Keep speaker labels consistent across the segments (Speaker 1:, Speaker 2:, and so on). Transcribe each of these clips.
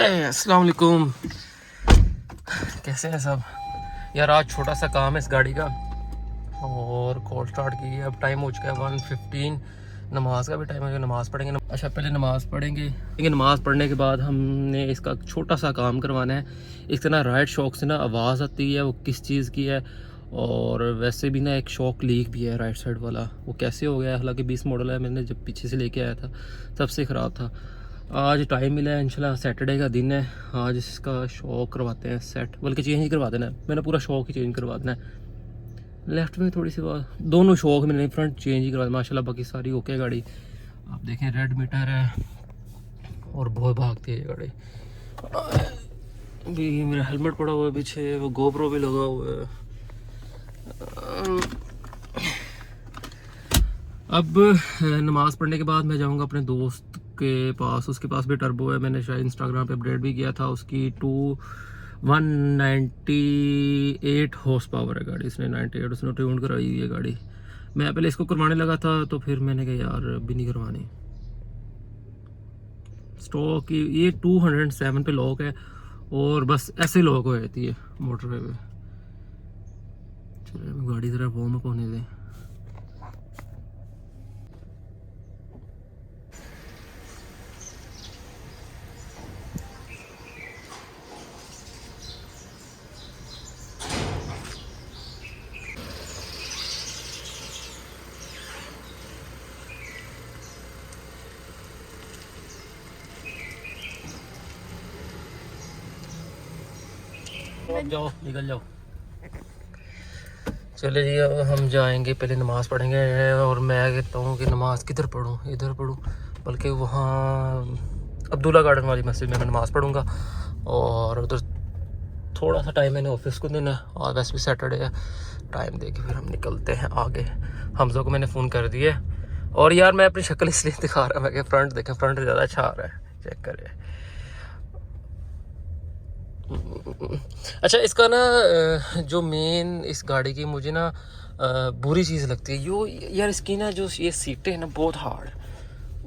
Speaker 1: अस्सलाम वालेकुम, कैसे हैं सब यार। आज छोटा सा काम है इस गाड़ी का और कॉल स्टार्ट की है। अब टाइम हो चुका है 1:15। नमाज का भी टाइम है, नमाज़ पढ़ेंगे। अच्छा पहले नमाज़ पढ़ेंगे, लेकिन नमाज़ पढ़ने के बाद हमने इसका छोटा सा काम करवाना है। इसका ना राइट शॉक से ना आवाज़ आती है, वो किस चीज़ की है। और वैसे भी ना एक शॉक लीक भी है राइट साइड वाला, वो कैसे हो गया है। हालांकि 20 मॉडल है, मैंने जब पीछे से लेके आया था तब से ख़राब था। आज टाइम मिला है, इंशाल्लाह सैटरडे का दिन है। आज इसका शॉक करवाते हैं सेट, बल्कि चेंज ही करवा देना है। मैंने पूरा शॉक ही चेंज करवा देना है। लेफ्ट में थोड़ी सी बात, दोनों शॉक मैंने फ्रंट चेंज ही करवा, माशाल्लाह बाकी सारी ओके गाड़ी। आप देखें रेड मीटर है और बहुत भागती है ये गाड़ी। अभी मेरा हेलमेट पड़ा हुआ है पीछे, वो गोप्रो भी लगा हुआ है। अब नमाज़ पढ़ने के बाद मैं जाऊंगा अपने दोस्त के पास, उसके पास भी टर्बो है। मैंने शायद इंस्टाग्राम पे अपडेट भी किया था, उसकी 198 हॉर्स पावर है गाड़ी। इसने 98 उसने ट्यून कराई हुई है गाड़ी। मैं पहले इसको करवाने लगा था तो फिर मैंने कहा यार अभी नहीं करवानी। स्टॉक ये 207 पे लॉक है और बस ऐसे लॉक हो जाती है मोटरवे पे। चलिए गाड़ी ज़रा वार्म अप होने दें। जाओ निकल जाओ। चले जी अब हम जाएंगे, पहले नमाज़ पढ़ेंगे। और मैं कहता हूँ कि नमाज़ किधर पढ़ूँ, इधर पढ़ूँ, बल्कि वहाँ अब्दुल्ला गार्डन वाली मस्जिद में मैं नमाज़ पढ़ूँगा। और उधर थोड़ा सा टाइम मैंने ऑफिस को देना है और वैसे भी सैटरडे है। टाइम दे के फिर हम निकलते हैं आगे। हमज़ा को मैंने फ़ोन कर दिया। और यार मैं अपनी शक्ल इसलिए दिखा रहा हूँ कि फ्रंट देखें, फ्रंट ज़्यादा अच्छा आ रहा है, चेक करें। अच्छा इसका ना जो मेन इस गाड़ी की मुझे ना बुरी चीज़ लगती है यो यार, इसकी ना जो ये सीटें हैं ना बहुत हार्ड,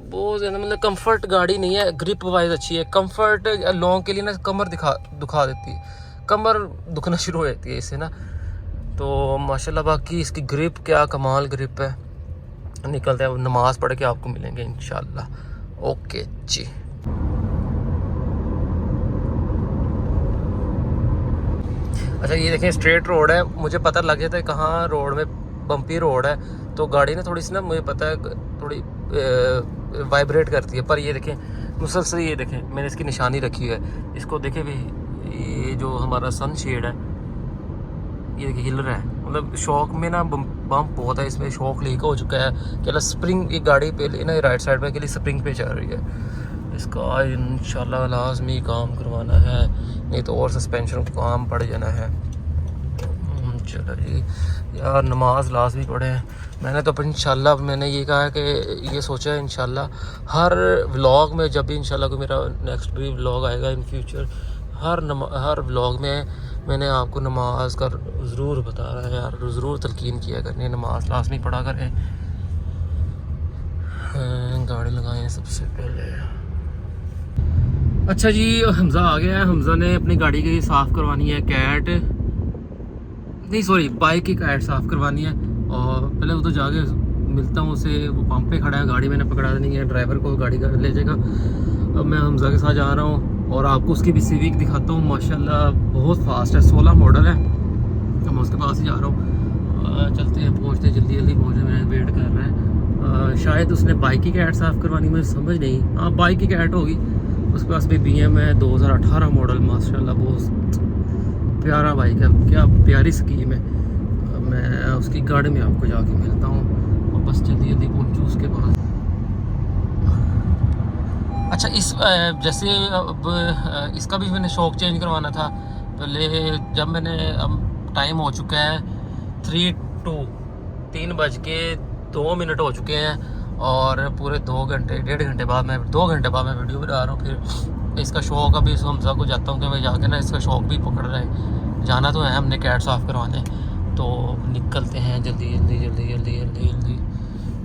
Speaker 1: बहुत ज़्यादा। मतलब कंफर्ट गाड़ी नहीं है, ग्रिप वाइज अच्छी है। कंफर्ट लॉन्ग के लिए ना कमर दुखा देती है, कमर दुखना शुरू हो जाती है इससे ना। तो माशाल्लाह बाकी इसकी ग्रिप क्या कमाल ग्रिप है। निकलते हैं, नमाज़ पढ़ के आपको मिलेंगे इंशाल्लाह। ओके जी। अच्छा ये देखें स्ट्रेट रोड है, मुझे पता लग जाता है कहाँ रोड में बम्पी रोड है। तो गाड़ी ना थोड़ी सी ना मुझे पता है थोड़ी वाइब्रेट करती है। पर ये देखें मुसलसल, ये देखें मैंने इसकी निशानी रखी है। इसको देखें भी, ये जो हमारा सन शेड है ये देखिए हिल रहा है। मतलब शॉक में ना बम्प बहुत है इसमें, शॉक लीक हो चुका है। क्या स्प्रिंग एक गाड़ी पे ना राइट साइड में के लिए स्प्रिंग पे चल रही है। इसका इंशाल्लाह लाजमी काम करवाना है, नहीं तो और सस्पेंशन को काम पड़ जाना है। चलो जी यार नमाज लाजमी पढ़े। मैंने तो इंशाल्लाह मैंने ये कहा है कि ये सोचा है इंशाल्लाह हर व्लॉग में, जब भी इंशाल्लाह कोई मेरा नेक्स्ट भी व्लॉग आएगा इन फ्यूचर, हर व्लॉग में मैंने आपको नमाज का ज़रूर बता रहा है यार, ज़रूर तलकीन किया करनी है, नमाज लाजमी पढ़ा करें। गाड़ी लगाएं सबसे पहले। अच्छा जी हमज़ा आ गया है। हमज़ा ने अपनी गाड़ी की साफ़ करवानी है कैट, नहीं सॉरी बाइक की कैट साफ़ करवानी है। और पहले उधर जाके मिलता हूँ उसे, वो पंप पे खड़ा है। गाड़ी मैंने पकड़ा देनी है, ड्राइवर को गाड़ी का ले जाएगा। अब मैं हमज़ा के साथ जा रहा हूँ और आपको उसकी भी सिविक दिखाता हूँ। माशाल्लाह बहुत फास्ट है, 16 मॉडल है। तो मैं उसके पास ही जा रहा हूँ। चलते हैं, पहुँचते जल्दी जल्दी पहुँचने में वेट कर रहे हैं। शायद उसने बाइक की कैट साफ़ करवानी, मुझे समझ नहीं। हाँ बाइक की कैट होगी। उसके पास भी BM है 2018 मॉडल, माशाल्लाह बहुत प्यारा बाइक है, क्या प्यारी स्कीम है। मैं उसकी गाड़ी में आपको जाके मिलता हूँ और बस जल्दी जल्दी पहुँचूँ उसके पास। अच्छा इस जैसे अब इसका भी मैंने शॉक चेंज करवाना था पहले। जब मैंने अब टाइम हो चुका है 3:02 हो चुके हैं और पूरे 2 घंटे 1.5 घंटे बाद मैं 2 घंटे बाद मैं वीडियो बना रहा हूँ। फिर इसका शौक अभी हमज़ा को जाता हूँ कि मैं जाके ना इसका शौक भी पकड़ रहा है। जाना तो है हमने कैट साफ़ करवाने, तो निकलते हैं जल्दी जल्दी जल्दी जल्दी जल्दी जल्दी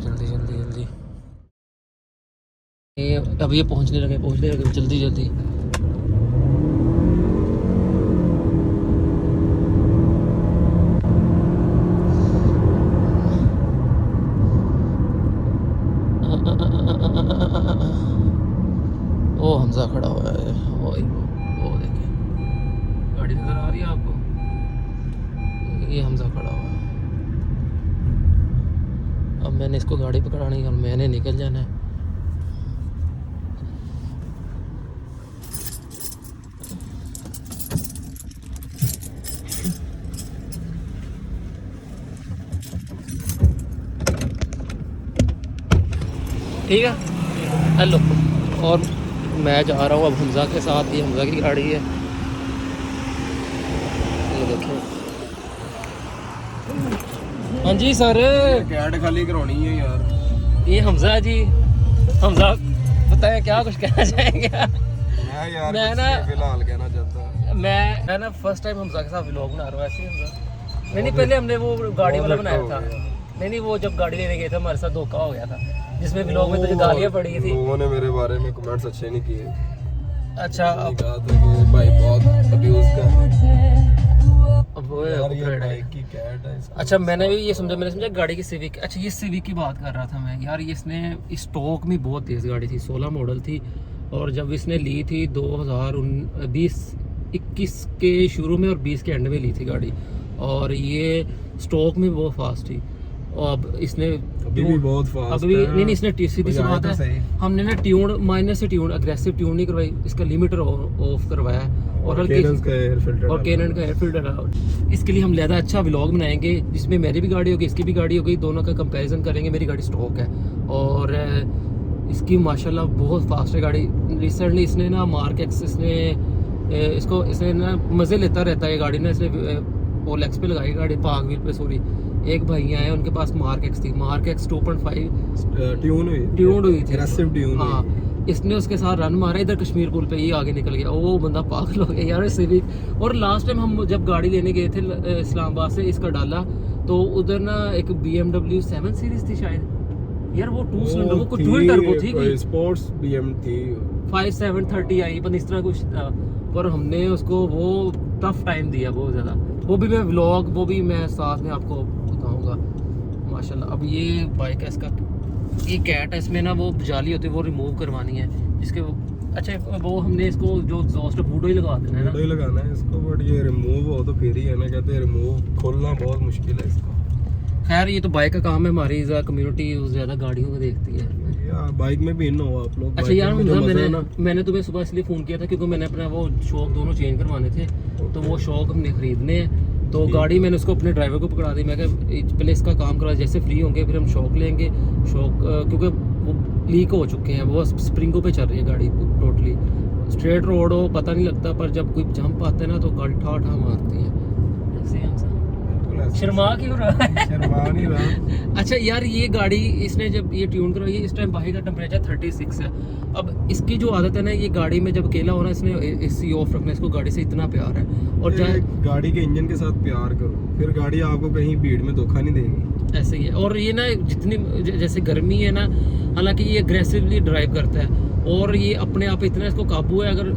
Speaker 1: जल्दी जल्दी जल्दी। ये अब ये पहुँचने लगे जल्दी जल्दी। मैंने इसको गाड़ी पकड़ानी है और मैंने निकल जाना है। ठीक है, हेलो। और मैं जा रहा हूँ अब हमजा के साथ, ये हमजा की गाड़ी है, ये देखो। हाँ जी सर,
Speaker 2: कैट खाली करानी है यार।
Speaker 1: ये हमजा जी, हमजा बताए क्या कुछ कहना चाहेंगे? मैं ना
Speaker 2: फिलहाल कहना चाहता,
Speaker 1: मैं ना फर्स्ट टाइम हमजा के साथ व्लॉग बना रहा हूँ ऐसे ही। हमजा नहीं, पहले हमने वो गाड़ी वाला बनाया था। नहीं, वो जब गाड़ी लेने गए थे हमारे साथ धोखा हो गया था, जिसमें व्लॉग में तुझे गालियाँ पड़ी थी।
Speaker 2: लोगों ने मेरे बारे में कमेंट्स अच्छे नहीं किए।
Speaker 1: अच्छा, अब
Speaker 2: कहा था कि भाई बहुत अब्यूज कर,
Speaker 1: वो
Speaker 2: यार बाइक की कैट है।
Speaker 1: अच्छा, मैंने भी ये समझा गाड़ी की सिविक। अच्छा, ये सिविक की बात कर रहा था मैं यार। ये इसने स्टॉक में बहुत तेज़ गाड़ी थी, 16 मॉडल थी, और जब इसने ली थी 2020-21 के शुरू में और 20 के एंड में ली थी गाड़ी, और ये स्टॉक में बहुत फास्ट थी। और अब इसने
Speaker 2: अभी भी बहुत फास्ट
Speaker 1: अभी
Speaker 2: है।
Speaker 1: नहीं, इसने सीधी सी बात है, हमने ना ट्यून माइनर से ट्यून, अग्रेसिव ट्यून नहीं करवाई, इसका लिमिटर ऑफ करवाया और हल्की
Speaker 2: केनन का एयर फिल्टर
Speaker 1: और केनन का एयर फिल्टर। इसके लिए हम ज़्यादा अच्छा व्लॉग बनाएंगे जिसमें मेरी भी गाड़ी होगी, इसकी भी गाड़ी होगी, दोनों का कंपैरिजन करेंगे। मेरी गाड़ी स्टॉक है और इसकी माशाल्लाह बहुत फास्ट है गाड़ी। रिसेंटली इसने ना मार्क एक्स, इसने ना मज़े लेता रहता है ये गाड़ी ना। इसने ओलेक्स पे लगाई गाड़ी, पार्क व्हील पे, सॉरी। एक भाई आए, उनके पास मार्क एक्स थी, मार्क एक्स 2.5 ट्यून हुई थी,
Speaker 2: एग्रेसिव ट्यून।
Speaker 1: हाँ, इसने उसके साथ रन मारा इधर कश्मीर पुल पे, ये आगे निकल गया। वो बंदा पागल हो गया यार सिविक। और लास्ट टाइम हम जब गाड़ी लेने गए थे इस्लामाबाद से, इसका डाला तो उधर ना एक BMW 7 सीरीज थी शायद यार, वो 2 सिलेंडर, वो ट्विन टर्बो थी, कोई
Speaker 2: स्पोर्ट्स BM थी,
Speaker 1: 5730 आई, पर इस तरह कुछ था। पर हमने उसको वो टफ टाइम दिया बहुत ज़्यादा। वो भी मैं व्लॉग, वो भी मैं साथ में आपको बताऊंगा माशाल्लाह। अब ये बाइक है, इसका ये कैट है, इसमें ना वो जाली होती है, वो रिमूव करवानी है जिसके अच्छा वो हमने इसको जो एग्जॉस्ट बूडो ही लगा देना है ना,
Speaker 2: बूडो ही लगाना है इसको। बट ये रिमूव हो तो फिर ही है ना, कहते हैं रिमूव खोलना बहुत मुश्किल है इसको।
Speaker 1: खैर ये तो बाइक का काम है, हमारी कम्युनिटी ज़्यादा गाड़ियों को देखती है।
Speaker 2: बाइक में भी इन हो आप लोग।
Speaker 1: अच्छा यार, मैंने तुम्हें सुबह इसलिए फ़ोन किया था क्योंकि मैंने अपना वो शॉक दोनों चेंज करवाने थे, तो वो शॉक हमने ख़रीदने हैं। तो गाड़ी मैंने उसको अपने ड्राइवर को पकड़ा दी, मैं कहा पहले इसका काम करा, जैसे फ्री होंगे फिर हम शॉक लेंगे। शॉक क्योंकि वो लीक हो चुके हैं, वो स्प्रिंगों पे चल रही है गाड़ी टोटली। स्ट्रेट रोड हो पता नहीं लगता, पर जब कोई जंप आते हैं ना तो गाड़ी ठा मारती है। शर्मा क्यों रहा है?
Speaker 2: शर्मा नहीं रहा।
Speaker 1: अच्छा यार, ये गाड़ी इसने जब ये ट्यून करवाई, इस टाइम बाहर का टेम्परेचर 36 है। अब इसकी जो आदत है ना, ये गाड़ी में जब अकेला होना, इसने AC ऑफ रखना, इसको गाड़ी से इतना प्यार है। और
Speaker 2: गाड़ी के इंजन के साथ प्यार करो, फिर गाड़ी आपको कहीं भीड़ में धोखा नहीं देगी।
Speaker 1: ऐसे ही है। और ये ना जितनी जैसे गर्मी है ना, हालांकि ये अग्रेसिवली ड्राइव करता है और ये अपने आप इतना इसको काबू है। अगर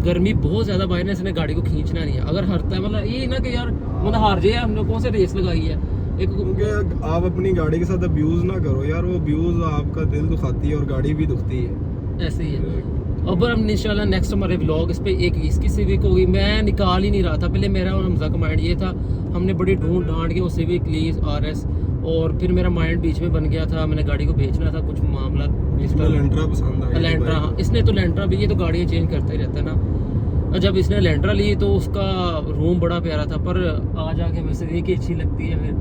Speaker 1: गर्मी बहुत ज़्यादा बाहर ना, इसने गाड़ी को खींचना नहीं है। अगर हरता है मतलब ये ना कि यार मतलब हार जाए, हमने कौन से रेस लगाई है एक,
Speaker 2: क्योंकि आप अपनी गाड़ी के साथ अब्यूज़ ना करो यार, वो अब्यूज़ आपका दिल दुखाती है और गाड़ी भी दुखती है।
Speaker 1: ऐसे ही है। अब हम इंशाल्लाह नेक्स्ट हमारे व्लॉग इस पे एक इसकी सिविक होगी। मैं निकाल ही नहीं रहा था पहले, मेरा और हमजा का माइंड ये था, हमने बड़ी ढूंढ ढांड के वो सिविक ली RS, और फिर मेरा माइंड बीच में बन गया था, मैंने गाड़ी को बेचना था, कुछ मामला
Speaker 2: लैंट्रा पसंद आ गया।
Speaker 1: लैंट्रा, हाँ, इसने तो लैंट्रा भी, ये तो गाड़ियाँ चेंज करता ही रहता है ना। और जब इसने लैंट्रा ली तो उसका रूम बड़ा प्यारा था, पर आज आके मुझे सिविक ही अच्छी लगती है। फिर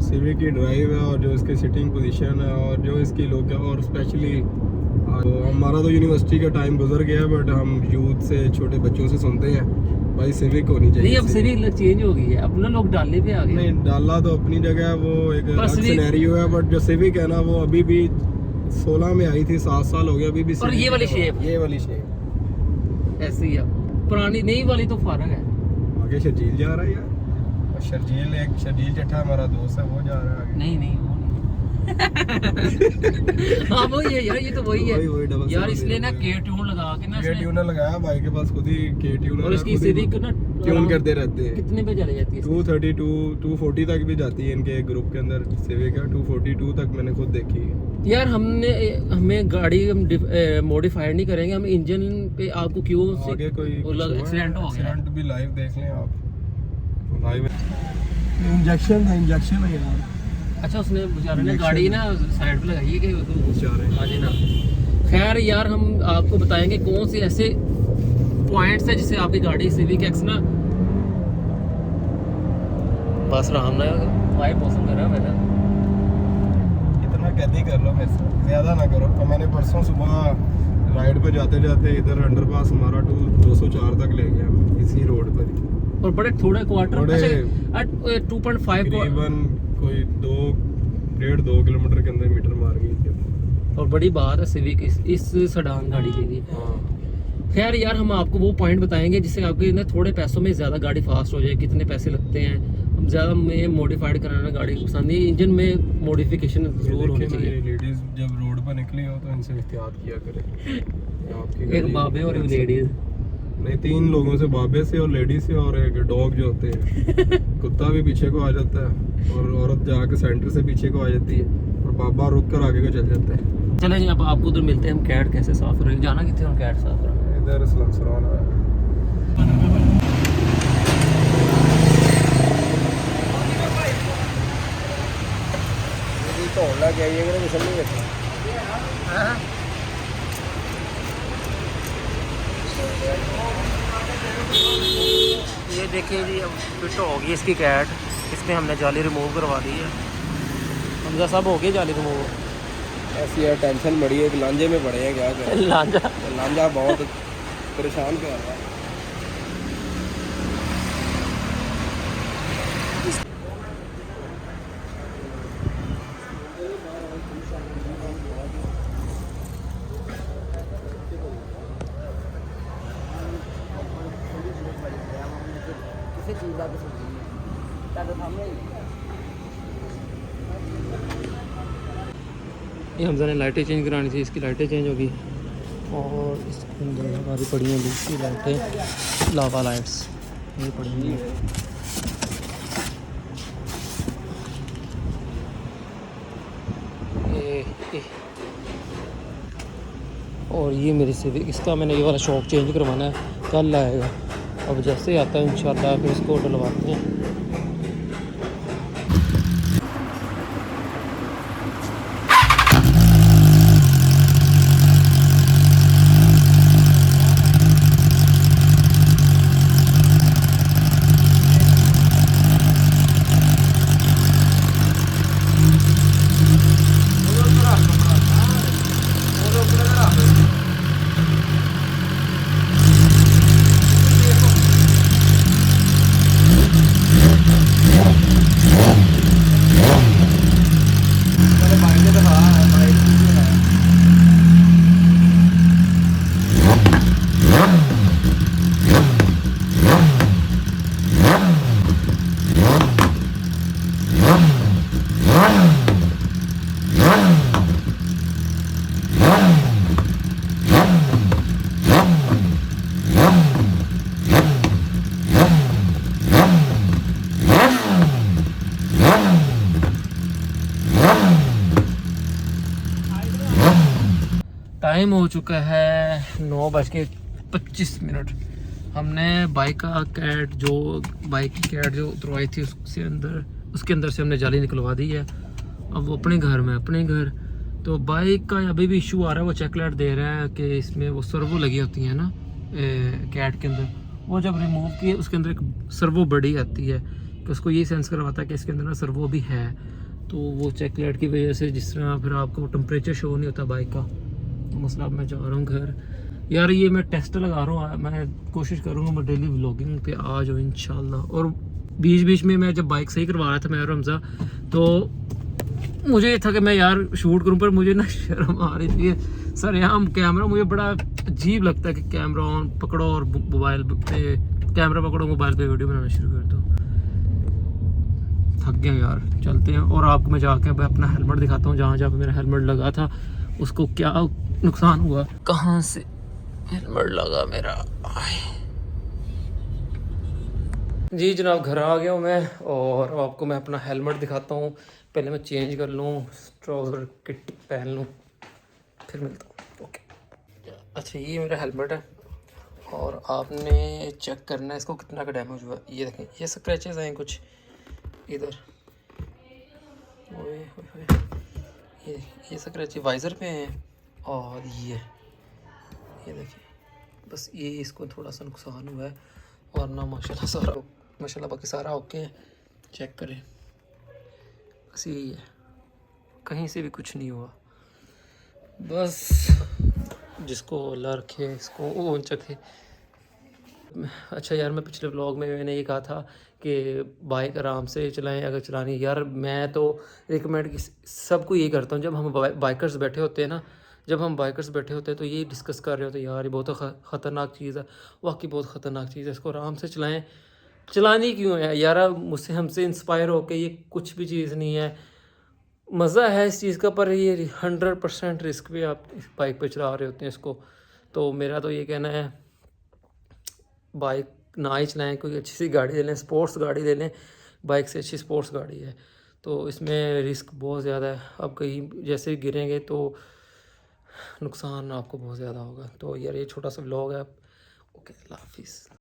Speaker 2: सिविक की ड्राइव है और जो इसकी सिटिंग पोजीशन है और जो इसकी लोग, और स्पेशली हमारा तो यूनिवर्सिटी का टाइम गुजर गया, बट हम यूथ से, छोटे बच्चों से सुनते हैं भाई सिविक होनी चाहिए।
Speaker 1: नहीं, अब सिविक चेंज हो गई है, अपना लोग डाले पे आ गए।
Speaker 2: नहीं, डाला तो अपनी जगह है, वो एक अलग सिनेरियो है, बट जो सिविक है ना, वो अभी भी 16 में आई थी, 7 साल हो गए, अभी भी।
Speaker 1: और ये वाली शेप ऐसी है, पुरानी नई वाली तो फर्क है।
Speaker 2: आगे शर्जील जा रहा है यार, शर्जील जट्टा हमारा दोस्त है, वो जा रहा है आगे।
Speaker 1: नहीं हाँ वही है यार, ये तो वही है यार। इसलिए ना के ट्यून लगा के ना,
Speaker 2: के ट्यूनर लगाया भाई के पास, खुद ही के ट्यूनर,
Speaker 1: और इसकी सिविक ना
Speaker 2: ट्यून करते रहते हैं।
Speaker 1: कितने पे चले जाती है?
Speaker 2: 232 240 तक भी जाती है इनके ग्रुप के अंदर सिविक है, 242 तक मैंने खुद देखी है
Speaker 1: यार। हमें गाड़ी मॉडिफाइड नहीं करेंगे, हम इंजन पे आपको क्यों
Speaker 2: आगे कोई
Speaker 1: एक्सीडेंट हो गया,
Speaker 2: एक्सीडेंट भी लाइव देख लें आप, लाइव इंजेक्शन है यार।
Speaker 1: अच्छा उसने बेचारे ने गाड़ी ना साइड पे लगाई है कि
Speaker 2: बेचारे।
Speaker 1: हाँ जी ना। खैर यार हम आपको बताएंगे कौन से ऐसे पॉइंट्स है जिससे आपकी गाड़ी सिविक एक्स ना बस राम ना वाइब मौसम कर रहा है मैंने
Speaker 2: इतना कैदी कर लो मेरे से, ज़्यादा ना करो। तो मैंने परसों सुबह राइड पे जाते जाते इधर अंडरपास हमारा 204 तक ले गया इसी रोड पर ही।
Speaker 1: और बड़े थोड़े क्वार्टर
Speaker 2: थोड़े-
Speaker 1: अच्छा 2.5
Speaker 2: तकरीबन कोई 2.5 किलोमीटर के अंदर मीटर मार गई।
Speaker 1: और बड़ी बात है सिविक इस सडान गाड़ी के लिए।
Speaker 2: हाँ
Speaker 1: खैर यार हम आपको वो पॉइंट बताएंगे जिससे आपके ना थोड़े पैसों में ज़्यादा गाड़ी फास्ट हो जाए। कितने पैसे लगते हैं, हम ज़्यादा में मॉडिफाइड कराना गाड़ी को पसंद नहीं, इंजन में मॉडिफिकेशन जरूर होनी चाहिए।
Speaker 2: लेडीज जब रोड पर निकली हो तो इनसे एहतियात किया करें। आपकी
Speaker 1: एक
Speaker 2: गाड़ी-
Speaker 1: बाबे और एक लेडीज,
Speaker 2: नहीं 3 लोगों से, बाबे से और लेडी से और एक डॉग जो होते हैं। कुत्ता भी पीछे को आ जाता है और औरत जाके सेंटर से पीछे को आ जाती है और बाबा रुक कर आगे को चल जाता है।
Speaker 1: चले जी अब आपको उधर मिलते हैं। हम कैट कैसे साफ करेंगे, जाना कितने हम कैट साफ करेंगे।
Speaker 2: इधर सलाम है। ढोल लग गई है कि नहीं रखना।
Speaker 1: ये देखिए जी अब फिट हो गई इसकी कैट, इसमें हमने जाली रिमूव करवा दी है। हमजा सब हो गई जाली रिमूव।
Speaker 2: ऐसी यार टेंशन बड़ी है कि लांझे में पड़े हैं, क्या करें।
Speaker 1: लांजा
Speaker 2: लांझा बहुत परेशान कर रहा है।
Speaker 1: ये हमजा ने लाइटें चेंज करानी थी, इसकी लाइटें चेंज हो गई और इसके अंदर हमारी पड़ी हैं दूसरी लाइटें, लावा लाइट्स ये पड़ी हैं। ये और ये मेरी सिविक, इसका मैंने ये वाला शॉक चेंज करवाना है, कल आएगा। अब जैसे आता है इंशाल्लाह फिर इसको डलवाते हैं। टाइम हो चुका है 9:25। हमने बाइक का कैट जो बाइक की कैट जो उतरवाई थी उसके अंदर से हमने जाली निकलवा दी है। अब वो अपने घर में अपने घर तो बाइक का अभी भी इशू आ रहा है। वो चेक लाइट दे रहा है कि इसमें वो सर्वो लगी होती है ना कैट के अंदर, वो जब रिमूव किए उसके अंदर एक सर्वो बड़ी आती है कि उसको ये सेंस करवाता है कि इसके अंदर ना सर्वो भी है। तो वो चेक लाइट की वजह से जिस तरह फिर आपको टेम्परेचर शो नहीं होता बाइक का, तो मसला अब मैं जा रहा हूँ घर। यार ये मैं टेस्ट लगा रहा हूँ, मैं कोशिश करूँगा मैं डेली व्लॉगिंग पे आ जाऊँ इंशाल्लाह। और बीच बीच में मैं जब बाइक सही करवा रहा था मैं और हमजा, तो मुझे ये था कि मैं यार शूट करूँ, पर मुझे ना शर्म आ रही थी। सर यहाँ कैमरा मुझे बड़ा अजीब लगता है कि कैमरा ऑन पकड़ो और मोबाइल पे कैमरा पकड़ो, मोबाइल पे वीडियो बनाना शुरू कर दो। थक गया यार, चलते हैं। और आपको मैं जाके अपना हेलमेट दिखाता हूँ, जहाँ जहाँ पे मेरा हेलमेट लगा था उसको क्या नुकसान हुआ, कहाँ से हेलमेट लगा मेरा। जी जनाब घर आ गया हूँ मैं और आपको मैं अपना हेलमेट दिखाता हूँ। पहले मैं चेंज कर लूँ, ट्राउज़र किट पहन लूँ, फिर मिलता हूँ। ओके अच्छा ये मेरा हेलमेट है और आपने चेक करना है इसको कितना का डैमेज हुआ। ये देखें ये स्क्रैचेस हैं कुछ इधर, ओए होए होए। ये स्क्रैच वाइज़र पे हैं और ये देखिए, बस ये इसको थोड़ा सा नुकसान हुआ है, वरना माशाल्लाह बाकी सारा ओके है। चेक करें, बस यही है, कहीं से भी कुछ नहीं हुआ। बस जिसको अल्लाह रखे इसको ऊन चखे। अच्छा यार, मैं पिछले व्लॉग में मैंने ये कहा था कि बाइक आराम से चलाएं अगर चलानी। यार मैं तो रिकमेंड सबको ये करता हूँ, जब हम बाइकर्स बैठे होते हैं ना, जब हम बाइकर्स बैठे होते हैं तो ये डिस्कस कर रहे होते हैं, यार ये बहुत ख़तरनाक चीज़ है, वाकई बहुत ख़तरनाक चीज़ है, इसको आराम से चलाएं। चलानी क्यों है यार, मुझसे हमसे इंस्पायर होके, ये कुछ भी चीज़ नहीं है, मज़ा है इस चीज़ का, पर ये 100% रिस्क भी आप इस बाइक पे चला रहे होते हैं इसको। तो मेरा तो ये कहना है, बाइक ना ही चलाएं, कोई अच्छी सी गाड़ी ले लें, स्पोर्ट्स गाड़ी ले लें, बाइक से अच्छी स्पोर्ट्स गाड़ी है। तो इसमें रिस्क बहुत ज़्यादा है, अब कहीं जैसे गिरेंगे तो नुकसान आपको बहुत ज़्यादा होगा। तो यार ये छोटा सा व्लॉग है। ओके, अल्लाह हाफिज़।